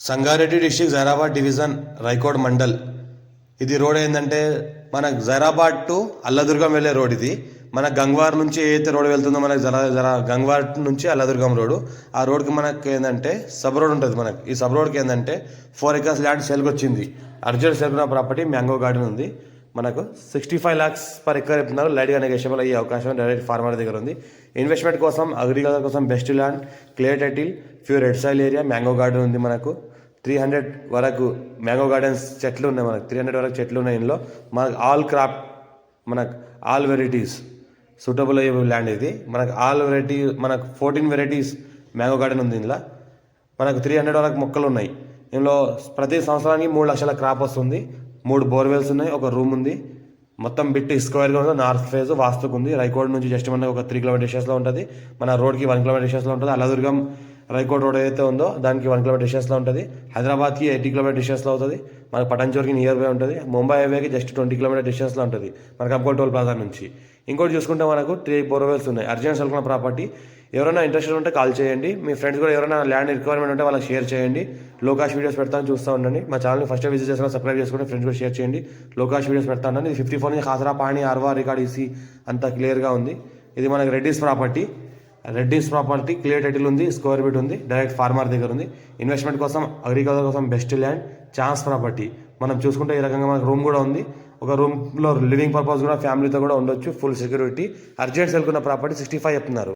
Sangareddy district Zaheerabad division Raikode mandal. ఇది road ఏంటంటే మన జైరాబాద్ టు అల్లదుర్గం వెళ్ళే రోడ్ ఇది. మన గంగ్వార్ నుంచి ఏదైతే రోడ్ వెళ్తుందో మనకు గంగ్వార్ నుంచి అల్లదుర్గం రోడ్డు, ఆ రోడ్కి మనకి ఏంటంటే సబ్ రోడ్ ఉంటుంది. మనకి ఈ సబ్ రోడ్కి ఏంటంటే 4 acres ల్యాండ్ సేల్కి వచ్చింది. అర్జెంట్ సేల్కున్న ప్రాపర్టీ మ్యాంగో గార్డెన్ ఉంది. మనకు 65 lakhs per acre చెప్తున్నారు. లైట్గా నెగోషియబుల్ అయ్యే అవకాశం డైరెక్ట్ ఫార్మర్ దగ్గర ఉంది. ఇన్వెస్ట్మెంట్ కోసం, అగ్రికల్చర్ కోసం best land, clear title, pure red soil area, mango garden ఉంది. మనకు 300 వరకు మ్యాంగో గార్డెన్స్ చెట్లు ఉన్నాయి. మనకు 300 వరకు చెట్లు ఉన్నాయి. ఇందులో మనకు ఆల్ క్రాప్, మనకు ఆల్ వెరైటీస్ సూటబుల్ అయ్యే ల్యాండ్ ఇది. మనకు ఆల్ వెరైటీ, మనకు 14 varieties మ్యాంగో గార్డెన్ ఉంది. ఇందులో మనకు 300 వరకు మొక్కలు ఉన్నాయి. ఇందులో ప్రతి సంవత్సరానికి 3 లక్షల క్రాప్ వస్తుంది. 3 బోర్వెల్స్ ఉన్నాయి, ఒక రూమ్ ఉంది. మొత్తం బిట్టి స్క్వేర్గా ఉంది. నార్త్ ఫేజ్ వాస్తుకు ఉంది. రైకోడ్ నుంచి జస్ట్ మనకు ఒక 3 km డిస్టెన్స్లో ఉంటుంది. మన రోడ్కి 1 km డిస్టెన్స్లో ఉంటుంది. అల్లదుర్గం రైకోడ్ రోడ్ ఏదైతే ఉందో దానికి 1 km డిస్టెన్స్లో ఉంటుంది. హైదరాబాద్కి 80 km డిస్టెన్స్లో అవుతుంది. మనకు పటంచోర్కి నియర్ బై ఉంటుంది. ముంబై హైవేకి జస్ట్ 20 km డిస్టెన్స్లో ఉంటుంది మనకు అప్కోల్ టోల్ ప్లాజా నుంచి. ఇంకోటి చూసుకుంటే మనకు 3 బోర్వెల్స్ ఉన్నాయి. అర్జెంట్ సెల్కున్న ప్రాపర్టీ. ఎవరైనా ఇంట్రెస్టెడ్ ఉంటే కాల్ చేయండి. మీ ఫ్రెండ్స్ కూడా ఎవరైనా ల్యాండ్ రిక్వైర్మెంట్ ఉంటే వాళ్ళకి షేర్ చేయండి. లోకాష్ వీడియోస్ పెడతాను, చూస్తూ ఉండండి. మా ఛానల్ని ఫస్ట్ విజిట్ చేసుకుని సబ్స్క్రైబ్ చేసుకుని ఫ్రెండ్స్ కూడా షేర్ చేయండి. లోకాష్ వీడియోస్ పెడతాను. ఇది 54 నుంచి హాసరా పాణి ఆర్వా రికార్డ్ ఈసీ అంతా క్లియర్గా ఉంది. ఇది మనకి రెడ్డిస్ ప్రాపర్టీ క్లియర్ టైటిల్ ఉంది, స్క్వేర్ ఫీట్ ఉంది, డైరెక్ట్ ఫార్మర్ దగ్గర ఉంది. ఇన్వెస్ట్మెంట్ కోసం, అగ్రికల్చర్ కోసం బెస్ట్ ల్యాండ్, ఛాన్స్ ప్రాపర్టీ. మనం చూసుకుంటే ఈ రకంగా మనకు రూమ్ కూడా ఉంది. ఒక రూమ్లో లివింగ్ పర్పస్ కూడా ఫ్యామిలీతో కూడా ఉండొచ్చు. Full security. అర్జెంట్ సెల్కున్న ప్రాపర్టీ 65 చెప్తున్నారు.